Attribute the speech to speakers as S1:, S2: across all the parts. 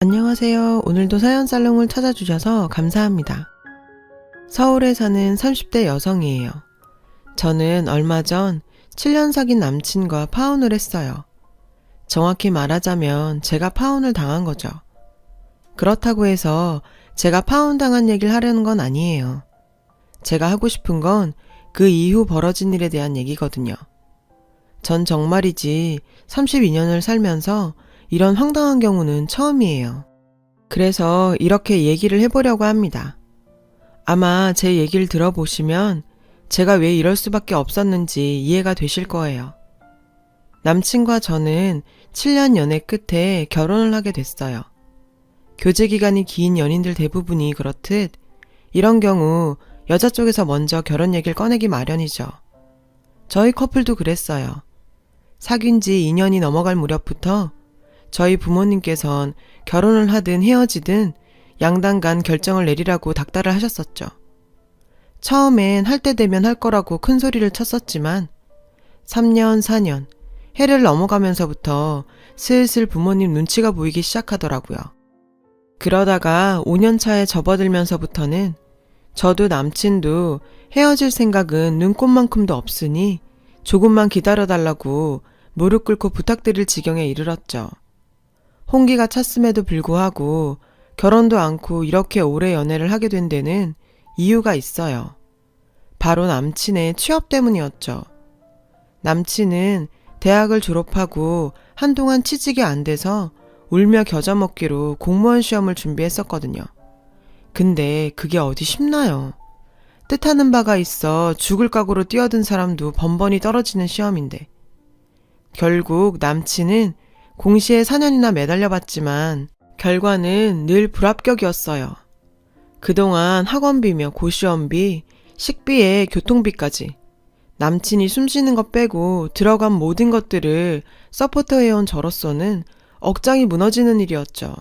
S1: 안녕하세요. 오늘도 사연살롱을 찾아주셔서 감사합니다. 서울에 사는 30대 여성이에요. 저는 얼마 전 7년 사귄 남친과 파혼을 했어요. 정확히 말하자면 제가 파혼을 당한 거죠. 그렇다고 해서 제가 파혼당한 얘기를 하려는 건 아니에요. 제가 하고 싶은 건 그 이후 벌어진 일에 대한 얘기거든요. 전 정말이지 32년을 살면서 이런 황당한 경우는 처음이에요. 그래서 이렇게 얘기를 해보려고 합니다. 아마 제 얘기를 들어보시면 제가 왜 이럴 수밖에 없었는지 이해가 되실 거예요. 남친과 저는 7년 연애 끝에 결혼을 하게 됐어요. 교제 기간이 긴 연인들 대부분이 그렇듯 이런 경우 여자 쪽에서 먼저 결혼 얘기를 꺼내기 마련이죠. 저희 커플도 그랬어요. 사귄 지 2년이 넘어갈 무렵부터 저희 부모님께선 결혼을 하든 헤어지든 양당 간 결정을 내리라고 닥달을 하셨었죠. 처음엔 할 때 되면 할 거라고 큰 소리를 쳤었지만 3년, 4년, 해를 넘어가면서부터 슬슬 부모님 눈치가 보이기 시작하더라고요. 그러다가 5년 차에 접어들면서부터는 저도 남친도 헤어질 생각은 눈꼽만큼도 없으니 조금만 기다려달라고 무릎 꿇고 부탁드릴 지경에 이르렀죠. 홍기가 찼음에도 불구하고 결혼도 않고 이렇게 오래 연애를 하게 된 데는 이유가 있어요. 바로 남친의 취업 때문이었죠. 남친은 대학을 졸업하고 한동안 취직이 안 돼서 울며 겨자 먹기로 공무원 시험을 준비했었거든요. 근데 그게 어디 쉽나요? 뜻하는 바가 있어 죽을 각오로 뛰어든 사람도 번번이 떨어지는 시험인데. 결국 남친은 공시에 4년이나 매달려봤지만 결과는 늘 불합격이었어요. 그동안 학원비며 고시원비, 식비에 교통비까지 남친이 숨쉬는 것 빼고 들어간 모든 것들을 서포트해온 저로서는 억장이 무너지는 일이었죠.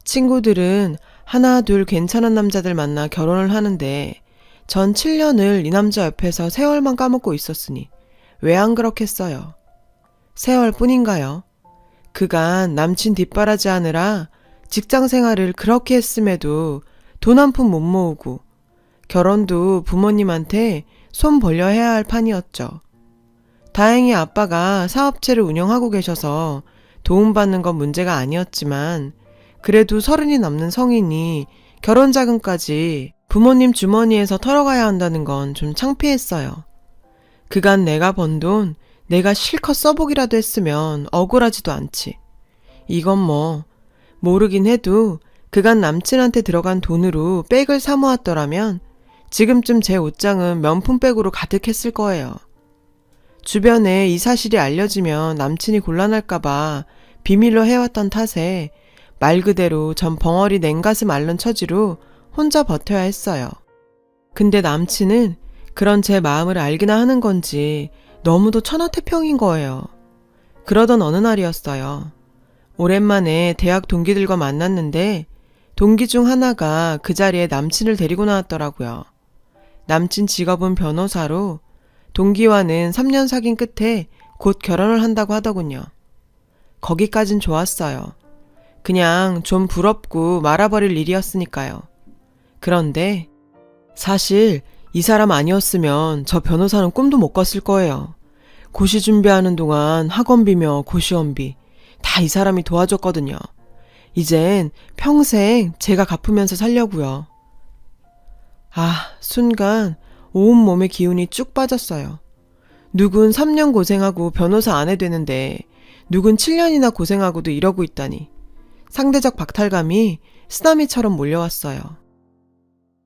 S1: 친구들은 하나 둘 괜찮은 남자들 만나 결혼을 하는데 전 7년을 이 남자 옆에서 세월만 까먹고 있었으니 왜 안 그렇겠어요. 세월뿐인가요? 그간 남친 뒷바라지 하느라 직장 생활을 그렇게 했음에도 돈 한 푼 못 모으고 결혼도 부모님한테 손 벌려 해야 할 판이었죠. 다행히 아빠가 사업체를 운영하고 계셔서 도움받는 건 문제가 아니었지만 그래도 30이 넘는 성인이 결혼 자금까지 부모님 주머니에서 털어가야 한다는 건 좀 창피했어요. 그간 내가 번 돈 내가 실컷 써보기라도 했으면 억울하지도 않지. 이건 뭐 모르긴 해도 그간 남친한테 들어간 돈으로 백을 사 모았더라면 지금쯤 제 옷장은 명품백으로 가득했을 거예요. 주변에 이 사실이 알려지면 남친이 곤란할까봐 비밀로 해왔던 탓에 말 그대로 전 벙어리 냉가슴 앓는 처지로 혼자 버텨야 했어요. 근데 남친은 그런 제 마음을 알기나 하는 건지 너무도 천하태평인 거예요. 그러던 어느 날이었어요. 오랜만에 대학 동기들과 만났는데 동기 중 하나가 그 자리에 남친을 데리고 나왔더라고요. 남친 직업은 변호사로 동기와는 3년 사귄 끝에 곧 결혼을 한다고 하더군요. 거기까진 좋았어요. 그냥 좀 부럽고 말아버릴 일이었으니까요. 그런데 사실 이 사람 아니었으면 저 변호사는 꿈도 못 꿨을 거예요. 고시 준비하는 동안 학원비며 고시원비 다 이 사람이 도와줬거든요. 이젠 평생 제가 갚으면서 살려고요. 순간 온몸의 기운이 쭉 빠졌어요. 누군 3년 고생하고 변호사 안 해되는데 누군 7년이나 고생하고도 이러고 있다니. 상대적 박탈감이 쓰나미처럼 몰려왔어요.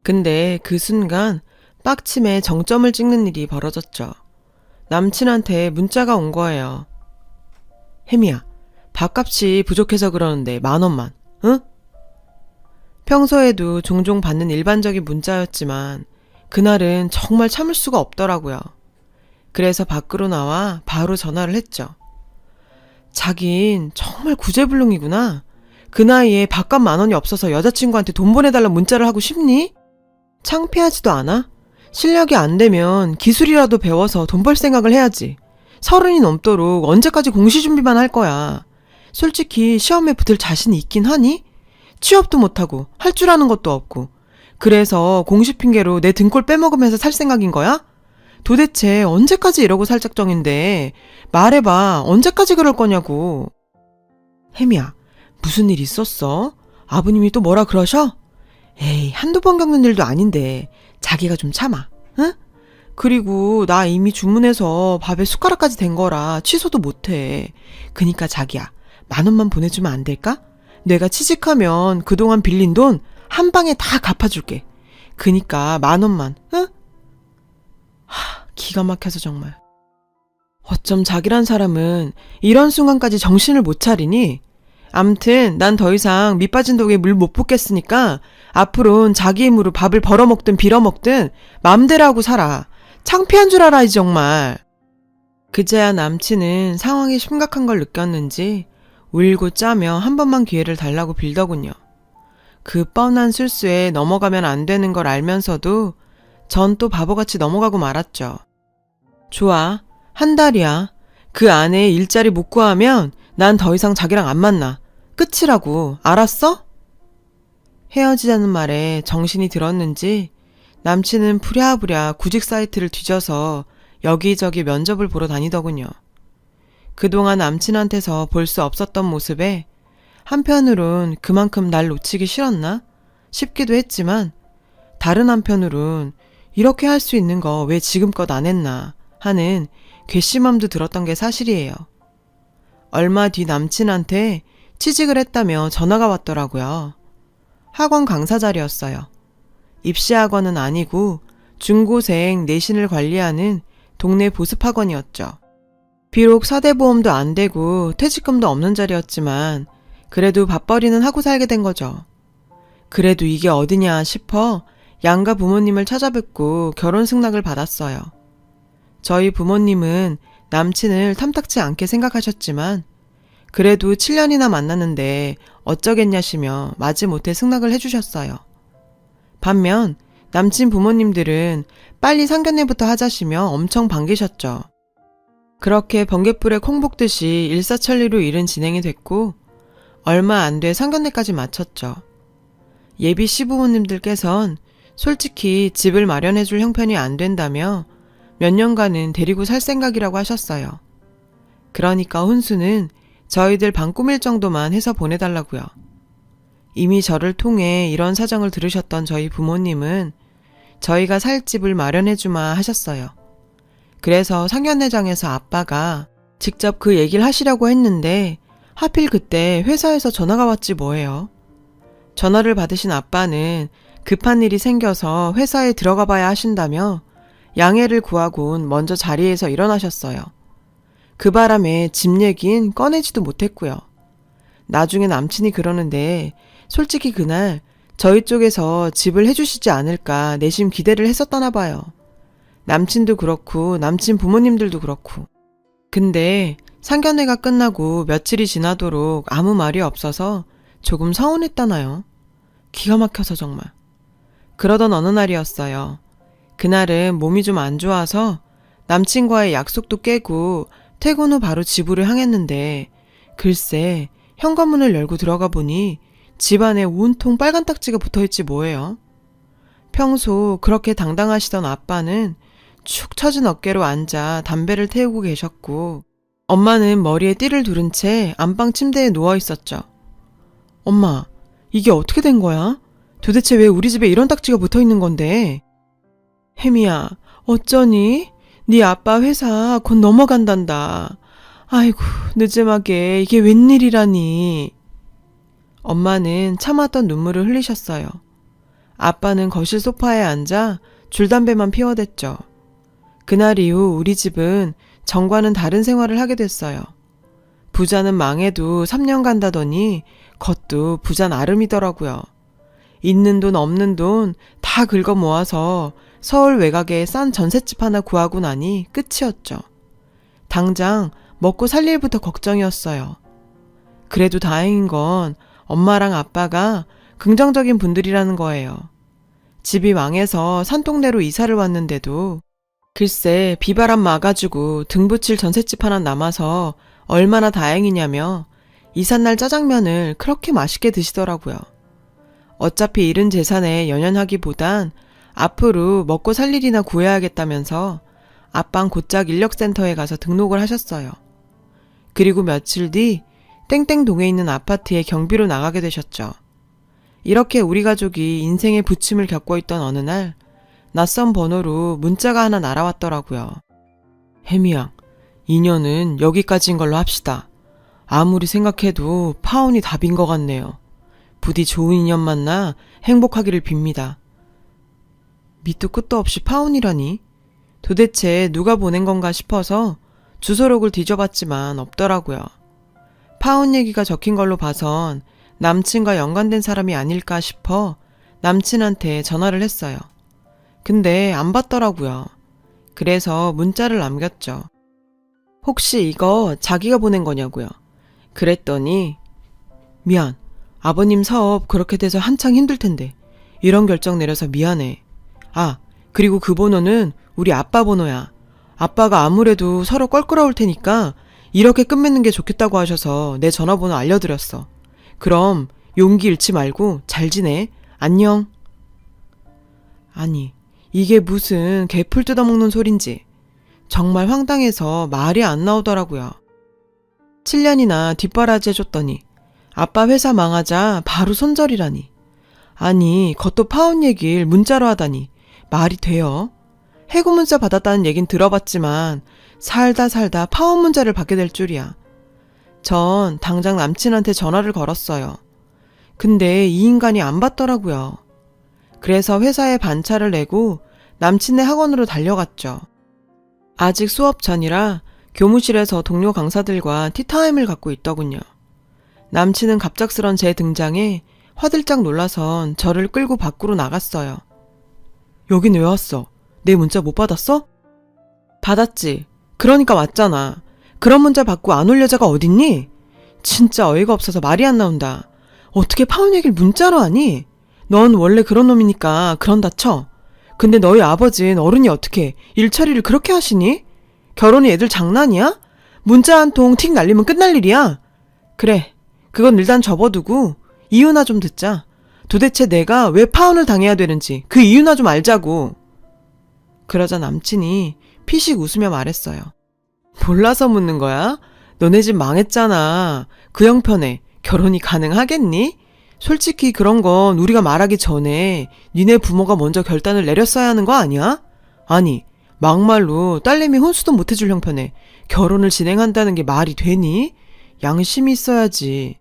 S1: 근데 그 순간 빡침에 정점을 찍는 일이 벌어졌죠. 남친한테 문자가 온 거예요. 혜미야, 밥값이 부족해서 그러는데 10,000원만, 응? 평소에도 종종 받는 일반적인 문자였지만 그날은 정말 참을 수가 없더라고요. 그래서 밖으로 나와 바로 전화를 했죠. 자긴 정말 구제불능이구나. 그 나이에 밥값 10,000원이 없어서 여자친구한테 돈 보내달라 문자를 하고 싶니? 창피하지도 않아? 실력이 안 되면 기술이라도 배워서 돈 벌 생각을 해야지. 30이 넘도록 언제까지 공시준비만 할 거야. 솔직히 시험에 붙을 자신이 있긴 하니? 취업도 못하고 할 줄 아는 것도 없고 그래서 공시 핑계로 내 등골 빼먹으면서 살 생각인 거야? 도대체 언제까지 이러고 살 작정인데 말해봐. 언제까지 그럴 거냐고. 혜미야, 무슨 일 있었어? 아버님이 또 뭐라 그러셔? 에이, 한두 번 겪는 일도 아닌데 자기가 좀 참아. 응? 그리고 나 이미 주문해서 밥에 숟가락까지 댄 거라 취소도 못해. 그니까 자기야, 10,000원만 보내주면 안 될까? 내가 취직하면 그동안 빌린 돈 한 방에 다 갚아줄게. 그니까 10,000원만, 응? 기가 막혀서 정말. 어쩜 자기란 사람은 이런 순간까지 정신을 못 차리니? 암튼 난 더 이상 밑빠진 독에 물 못 붓겠으니까 앞으로는 자기 힘으로 밥을 벌어먹든 빌어먹든 맘대로 하고 살아. 창피한 줄 알아, 이 정말. 그제야 남친은 상황이 심각한 걸 느꼈는지 울고 짜며 한 번만 기회를 달라고 빌더군요. 그 뻔한 실수에 넘어가면 안 되는 걸 알면서도 전 또 바보같이 넘어가고 말았죠. 좋아, 한 달이야. 그 안에 일자리 못 구하면 난 더 이상 자기랑 안 만나. 끝이라고, 알았어? 헤어지자는 말에 정신이 들었는지 남친은 부랴부랴 구직 사이트를 뒤져서 여기저기 면접을 보러 다니더군요. 그동안 남친한테서 볼 수 없었던 모습에 한편으론 그만큼 날 놓치기 싫었나 싶기도 했지만 다른 한편으론 이렇게 할 수 있는 거 왜 지금껏 안 했나 하는 괘씸함도 들었던 게 사실이에요. 얼마 뒤 남친한테 취직을 했다며 전화가 왔더라고요. 학원 강사 자리였어요. 입시학원은 아니고 중고생 내신을 관리하는 동네 보습학원이었죠. 비록 사대보험도 안 되고 퇴직금도 없는 자리였지만 그래도 밥벌이는 하고 살게 된 거죠. 그래도 이게 어디냐 싶어 양가 부모님을 찾아뵙고 결혼 승낙을 받았어요. 저희 부모님은 남친을 탐탁치 않게 생각하셨지만 그래도 7년이나 만났는데 어쩌겠냐시며 마지못해 승낙을 해주셨어요. 반면 남친 부모님들은 빨리 상견례부터 하자시며 엄청 반기셨죠. 그렇게 번갯불에 콩 볶듯이 일사천리로 일은 진행이 됐고 얼마 안 돼 상견례까지 마쳤죠. 예비 시부모님들께선 솔직히 집을 마련해줄 형편이 안 된다며 몇 년간은 데리고 살 생각이라고 하셨어요. 그러니까 혼수는 저희들 방 꾸밀 정도만 해서 보내달라고요. 이미 저를 통해 이런 사정을 들으셨던 저희 부모님은 저희가 살 집을 마련해주마 하셨어요. 그래서 상견례장에서 아빠가 직접 그 얘기를 하시려고 했는데 하필 그때 회사에서 전화가 왔지 뭐예요. 전화를 받으신 아빠는 급한 일이 생겨서 회사에 들어가 봐야 하신다며 양해를 구하곤 먼저 자리에서 일어나셨어요. 그 바람에 집 얘긴 꺼내지도 못했고요. 나중에 남친이 그러는데 솔직히 그날 저희 쪽에서 집을 해주시지 않을까 내심 기대를 했었다나 봐요. 남친도 그렇고 남친 부모님들도 그렇고. 근데 상견례가 끝나고 며칠이 지나도록 아무 말이 없어서 조금 서운했다나요. 기가 막혀서 정말. 그러던 어느 날이었어요. 그날은 몸이 좀 안 좋아서 남친과의 약속도 깨고 퇴근 후 바로 집으로 향했는데 글쎄 현관문을 열고 들어가 보니 집안에 온통 빨간 딱지가 붙어있지 뭐예요. 평소 그렇게 당당하시던 아빠는 축 처진 어깨로 앉아 담배를 태우고 계셨고 엄마는 머리에 띠를 두른 채 안방 침대에 누워있었죠. 엄마, 이게 어떻게 된 거야? 도대체 왜 우리 집에 이런 딱지가 붙어있는 건데? 혜미야, 어쩌니? 네 아빠 회사 곧 넘어간단다. 아이고, 늦음하게 이게 웬일이라니. 엄마는 참았던 눈물을 흘리셨어요. 아빠는 거실 소파에 앉아 줄담배만 피워댔죠. 그날 이후 우리 집은 전과는 다른 생활을 하게 됐어요. 부자는 망해도 3년 간다더니 겉도 부자 나름이더라고요. 있는 돈 없는 돈 다 긁어 모아서 서울 외곽에 싼 전셋집 하나 구하고 나니 끝이었죠. 당장 먹고 살 일부터 걱정이었어요. 그래도 다행인 건 엄마랑 아빠가 긍정적인 분들이라는 거예요. 집이 망해서 산동네로 이사를 왔는데도 글쎄 비바람 막아주고 등 붙일 전셋집 하나 남아서 얼마나 다행이냐며 이삿날 짜장면을 그렇게 맛있게 드시더라고요. 어차피 잃은 재산에 연연하기보단 앞으로 먹고 살 일이나 구해야겠다면서 아빠는 곧장 인력센터에 가서 등록을 하셨어요. 그리고 며칠 뒤 땡땡동에 있는 아파트에 경비로 나가게 되셨죠. 이렇게 우리 가족이 인생의 부침을 겪고 있던 어느 날 낯선 번호로 문자가 하나 날아왔더라고요. 혜미양, 인연은 여기까지인 걸로 합시다. 아무리 생각해도 파혼이 답인 것 같네요. 부디 좋은 인연 만나 행복하기를 빕니다. 밑도 끝도 없이 파혼이라니? 도대체 누가 보낸 건가 싶어서 주소록을 뒤져봤지만 없더라고요. 파혼 얘기가 적힌 걸로 봐선 남친과 연관된 사람이 아닐까 싶어 남친한테 전화를 했어요. 근데 안 받더라고요. 그래서 문자를 남겼죠. 혹시 이거 자기가 보낸 거냐고요. 그랬더니 미안. 아버님 사업 그렇게 돼서 한창 힘들 텐데 이런 결정 내려서 미안해. 아, 그리고 그 번호는 우리 아빠 번호야. 아빠가 아무래도 서로 껄끄러울 테니까 이렇게 끝맺는 게 좋겠다고 하셔서 내 전화번호 알려드렸어. 그럼 용기 잃지 말고 잘 지내. 안녕. 아니, 이게 무슨 개풀 뜯어먹는 소린지 정말 황당해서 말이 안 나오더라고요. 7년이나 뒷바라지 해줬더니 아빠 회사 망하자 바로 손절이라니. 아니, 그것도 파혼 얘기를 문자로 하다니 말이 돼요? 해고 문자 받았다는 얘긴 들어봤지만 살다 파혼 문자를 받게 될 줄이야. 전 당장 남친한테 전화를 걸었어요. 근데 이 인간이 안 받더라고요. 그래서 회사에 반차를 내고 남친네 학원으로 달려갔죠. 아직 수업 전이라 교무실에서 동료 강사들과 티타임을 갖고 있더군요. 남친은 갑작스런 제 등장에 화들짝 놀라선 저를 끌고 밖으로 나갔어요. 여긴 왜 왔어? 내 문자 못 받았어? 받았지. 그러니까 왔잖아. 그런 문자 받고 안 올 여자가 어딨니? 진짜 어이가 없어서 말이 안 나온다. 어떻게 파혼 얘기를 문자로 하니? 넌 원래 그런 놈이니까 그런다 쳐. 근데 너희 아버지는 어른이 어떻게 일 처리를 그렇게 하시니? 결혼이 애들 장난이야? 문자 한 통 틱 날리면 끝날 일이야. 그래, 그건 일단 접어두고 이유나 좀 듣자. 도대체 내가 왜 파혼을 당해야 되는지 그 이유나 좀 알자고. 그러자 남친이 피식 웃으며 말했어요. 몰라서 묻는 거야? 너네 집 망했잖아. 그 형편에 결혼이 가능하겠니? 솔직히 그런 건 우리가 말하기 전에 니네 부모가 먼저 결단을 내렸어야 하는 거 아니야? 아니, 막말로 딸내미 혼수도 못 해줄 형편에 결혼을 진행한다는 게 말이 되니? 양심이 있어야지.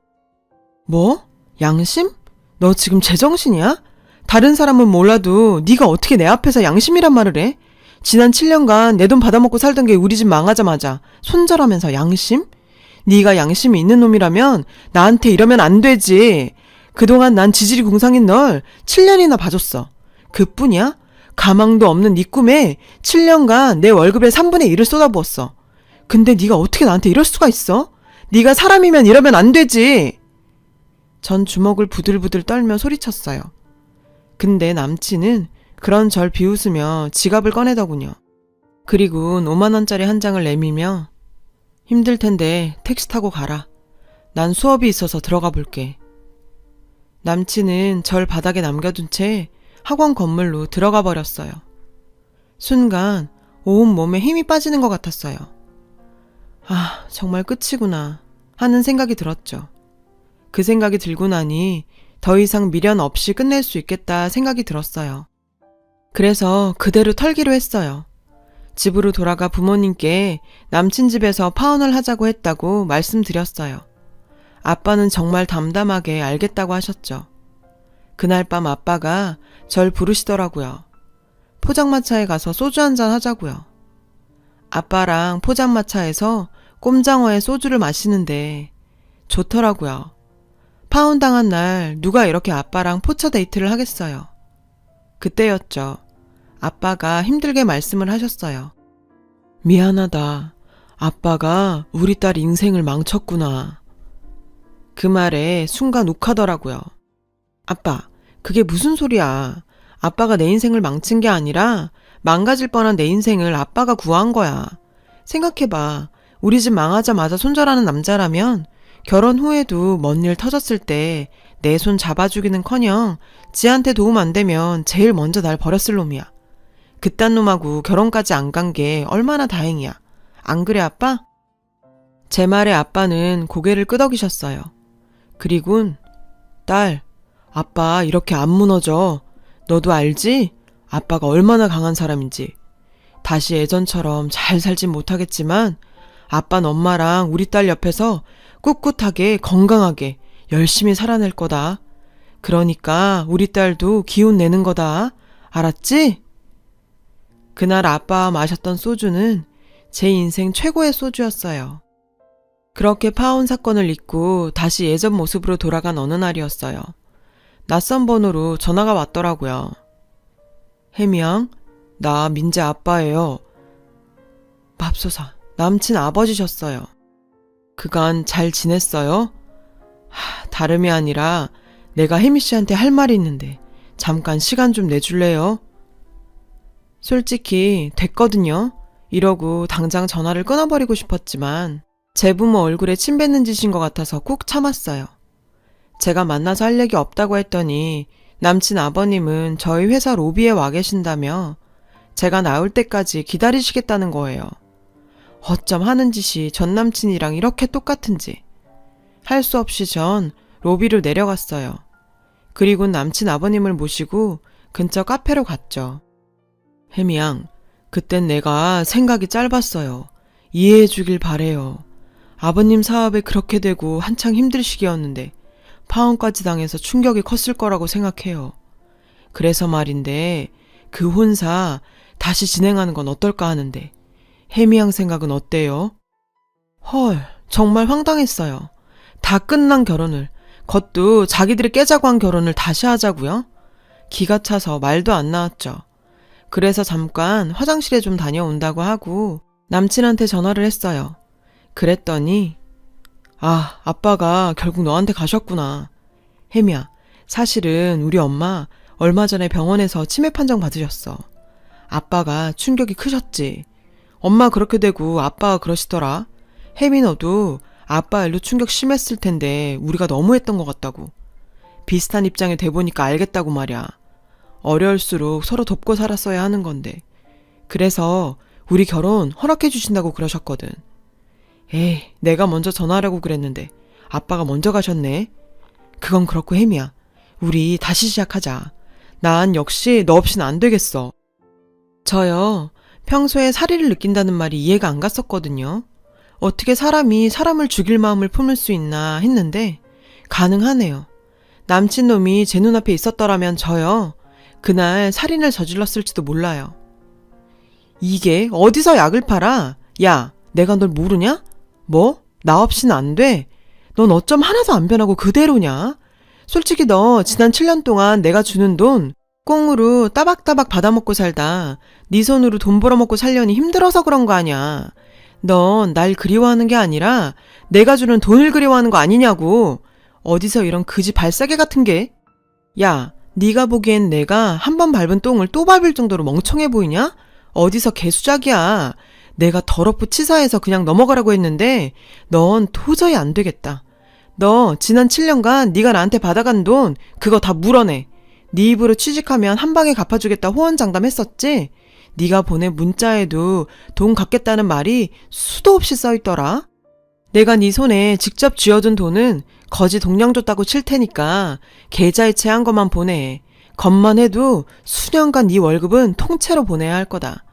S1: 뭐? 양심? 너 지금 제정신이야? 다른 사람은 몰라도 네가 어떻게 내 앞에서 양심이란 말을 해? 지난 7년간 내 돈 받아먹고 살던 게 우리 집 망하자마자 손절하면서 양심? 네가 양심이 있는 놈이라면 나한테 이러면 안 되지. 그동안 난 지질이 궁상인 널 7년이나 봐줬어. 그뿐이야? 가망도 없는 네 꿈에 7년간 내 월급의 3분의 1을 쏟아부었어. 근데 네가 어떻게 나한테 이럴 수가 있어? 네가 사람이면 이러면 안 되지. 전 주먹을 부들부들 떨며 소리쳤어요. 근데 남친은 그런 절 비웃으며 지갑을 꺼내더군요. 그리고 5만 원짜리 한 장을 내밀며 힘들 텐데 택시 타고 가라. 난 수업이 있어서 들어가 볼게. 남친은 절 바닥에 남겨둔 채 학원 건물로 들어가 버렸어요. 순간 온몸에 힘이 빠지는 것 같았어요. 아, 정말 끝이구나 하는 생각이 들었죠. 그 생각이 들고 나니 더 이상 미련 없이 끝낼 수 있겠다 생각이 들었어요. 그래서 그대로 털기로 했어요. 집으로 돌아가 부모님께 남친 집에서 파혼을 하자고 했다고 말씀드렸어요. 아빠는 정말 담담하게 알겠다고 하셨죠. 그날 밤 아빠가 절 부르시더라고요. 포장마차에 가서 소주 한잔 하자고요. 아빠랑 포장마차에서 꼼장어에 소주를 마시는데 좋더라고요. 파혼 당한 날 누가 이렇게 아빠랑 포차 데이트를 하겠어요. 그때였죠. 아빠가 힘들게 말씀을 하셨어요. 미안하다. 아빠가 우리 딸 인생을 망쳤구나. 그 말에 순간 욱하더라고요. 아빠, 그게 무슨 소리야. 아빠가 내 인생을 망친 게 아니라 망가질 뻔한 내 인생을 아빠가 구한 거야. 생각해봐. 우리 집 망하자마자 손절하는 남자라면 결혼 후에도 뭔 일 터졌을 때 내 손 잡아주기는커녕 지한테 도움 안 되면 제일 먼저 날 버렸을 놈이야. 그딴 놈하고 결혼까지 안 간 게 얼마나 다행이야. 안 그래 아빠? 제 말에 아빠는 고개를 끄덕이셨어요. 그리곤 딸, 아빠 이렇게 안 무너져. 너도 알지? 아빠가 얼마나 강한 사람인지. 다시 예전처럼 잘 살진 못하겠지만 아빠는 엄마랑 우리 딸 옆에서 꿋꿋하게 건강하게 열심히 살아낼 거다. 그러니까 우리 딸도 기운 내는 거다. 알았지? 그날 아빠와 마셨던 소주는 제 인생 최고의 소주였어요. 그렇게 파혼 사건을 잊고 다시 예전 모습으로 돌아간 어느 날이었어요. 낯선 번호로 전화가 왔더라고요. 혜미양, 나 민재 아빠예요. 맙소사, 남친 아버지셨어요. 그간 잘 지냈어요? 다름이 아니라 내가 혜미 씨한테 할 말이 있는데 잠깐 시간 좀 내줄래요? 솔직히 됐거든요. 이러고 당장 전화를 끊어버리고 싶었지만 제 부모 얼굴에 침 뱉는 짓인 것 같아서 꾹 참았어요. 제가 만나서 할 얘기 없다고 했더니 남친 아버님은 저희 회사 로비에 와 계신다며 제가 나올 때까지 기다리시겠다는 거예요. 어쩜 하는 짓이 전 남친이랑 이렇게 똑같은지. 할 수 없이 전 로비로 내려갔어요. 그리고 남친 아버님을 모시고 근처 카페로 갔죠. 혜미양, 그땐 내가 생각이 짧았어요. 이해해 주길 바래요. 아버님 사업에 그렇게 되고 한창 힘들 시기였는데 파혼까지 당해서 충격이 컸을 거라고 생각해요. 그래서 말인데 그 혼사 다시 진행하는 건 어떨까 하는데 혜미양 생각은 어때요? 헐, 정말 황당했어요. 다 끝난 결혼을, 그것도 자기들이 깨자고 한 결혼을 다시 하자고요? 기가 차서 말도 안 나왔죠. 그래서 잠깐 화장실에 좀 다녀온다고 하고 남친한테 전화를 했어요. 그랬더니 아빠가 결국 너한테 가셨구나. 혜미야, 사실은 우리 엄마 얼마 전에 병원에서 치매 판정 받으셨어. 아빠가 충격이 크셨지. 엄마 그렇게 되고 아빠가 그러시더라. 혜미 너도 아빠 일로 충격 심했을 텐데 우리가 너무했던 것 같다고. 비슷한 입장이 돼보니까 알겠다고 말이야. 어려울수록 서로 돕고 살았어야 하는 건데. 그래서 우리 결혼 허락해 주신다고 그러셨거든. 에이, 내가 먼저 전화하라고 그랬는데 아빠가 먼저 가셨네. 그건 그렇고 혜미야, 우리 다시 시작하자. 난 역시 너 없이는 안 되겠어. 저요, 평소에 사리를 느낀다는 말이 이해가 안 갔었거든요. 어떻게 사람이 사람을 죽일 마음을 품을 수 있나 했는데 가능하네요. 남친 놈이 제 눈앞에 있었더라면 저요, 그날 살인을 저질렀을지도 몰라요. 이게 어디서 약을 팔아? 야, 내가 널 모르냐? 뭐? 나 없이는 안 돼? 넌 어쩜 하나도 안 변하고 그대로냐? 솔직히 너 지난 7년 동안 내가 주는 돈 꽁으로 따박따박 받아먹고 살다 네 손으로 돈 벌어먹고 살려니 힘들어서 그런 거 아냐. 넌 날 그리워하는 게 아니라 내가 주는 돈을 그리워하는 거 아니냐고. 어디서 이런 그지 발싸개 같은 게. 야, 네가 보기엔 내가 한 번 밟은 똥을 또 밟을 정도로 멍청해 보이냐? 어디서 개수작이야. 내가 더럽고 치사해서 그냥 넘어가라고 했는데 넌 도저히 안 되겠다. 너 지난 7년간 네가 나한테 받아간 돈 그거 다 물어내. 네 입으로 취직하면 한 방에 갚아주겠다 호언장담했었지? 네가 보낸 문자에도 돈 갚겠다는 말이 수도 없이 써있더라. 내가 네 손에 직접 쥐어둔 돈은 거지 동량 줬다고 칠 테니까 계좌이체 한 것만 보내. 겉만 해도 수년간 네 월급은 통째로 보내야 할 거다.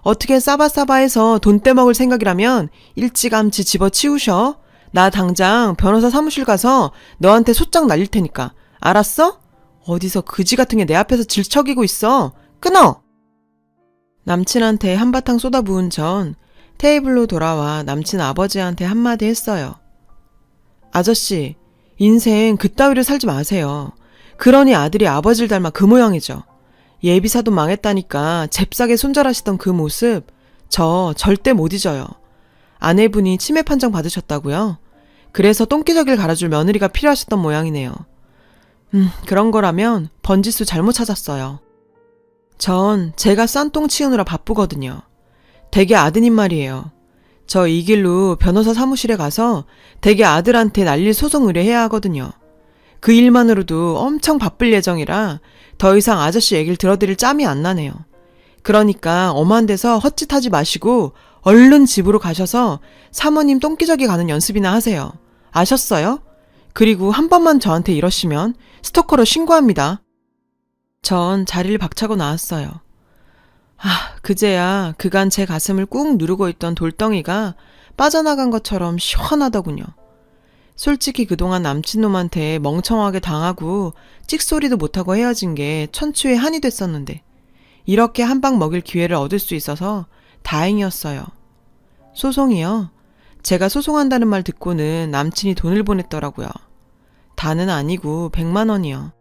S1: 어떻게 싸바싸바해서 돈 떼먹을 생각이라면 일찌감치 집어치우셔. 나 당장 변호사 사무실 가서 너한테 소장 날릴 테니까. 알았어? 어디서 그지 같은 게 내 앞에서 질척이고 있어. 끊어! 남친한테 한바탕 쏟아부은 전 테이블로 돌아와 남친 아버지한테 한마디 했어요. 아저씨, 인생 그따위로 살지 마세요. 그러니 아들이 아버지를 닮아 그 모양이죠. 예비사도 망했다니까 잽싸게 손절하시던 그 모습 저 절대 못 잊어요. 아내분이 치매 판정 받으셨다고요? 그래서 똥기저귀를 갈아줄 며느리가 필요하셨던 모양이네요. 그런 거라면 번지수 잘못 찾았어요. 전 제가 싼 똥 치우느라 바쁘거든요. 되게 아드님 말이에요. 저 이 길로 변호사 사무실에 가서 대개 아들한테 날릴 소송 의뢰해야 하거든요. 그 일만으로도 엄청 바쁠 예정이라 더 이상 아저씨 얘기를 들어드릴 짬이 안 나네요. 그러니까 엄한 데서 헛짓하지 마시고 얼른 집으로 가셔서 사모님 똥기저귀 가는 연습이나 하세요. 아셨어요? 그리고 한 번만 저한테 이러시면 스토커로 신고합니다. 전 자리를 박차고 나왔어요. 그제야 그간 제 가슴을 꾹 누르고 있던 돌덩이가 빠져나간 것처럼 시원하더군요. 솔직히 그동안 남친놈한테 멍청하게 당하고 찍소리도 못하고 헤어진 게 천추의 한이 됐었는데 이렇게 한 방 먹일 기회를 얻을 수 있어서 다행이었어요. 소송이요? 제가 소송한다는 말 듣고는 남친이 돈을 보냈더라고요. 다는 아니고 100만 원이요.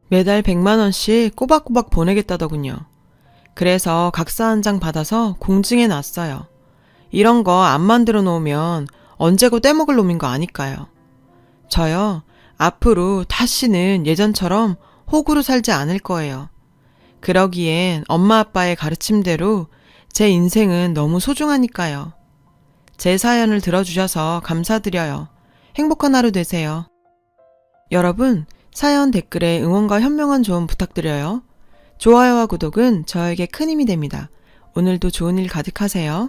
S1: 매달 100만 원씩 꼬박꼬박 보내겠다더군요. 그래서 각서 한 장 받아서 공증해 놨어요. 이런 거 안 만들어 놓으면 언제고 떼먹을 놈인 거 아니까요. 저요, 앞으로 다시는 예전처럼 호구로 살지 않을 거예요. 그러기엔 엄마 아빠의 가르침대로 제 인생은 너무 소중하니까요. 제 사연을 들어주셔서 감사드려요. 행복한 하루 되세요. 여러분, 사연 댓글에 응원과 현명한 조언 부탁드려요. 좋아요와 구독은 저에게 큰 힘이 됩니다. 오늘도 좋은 일 가득하세요.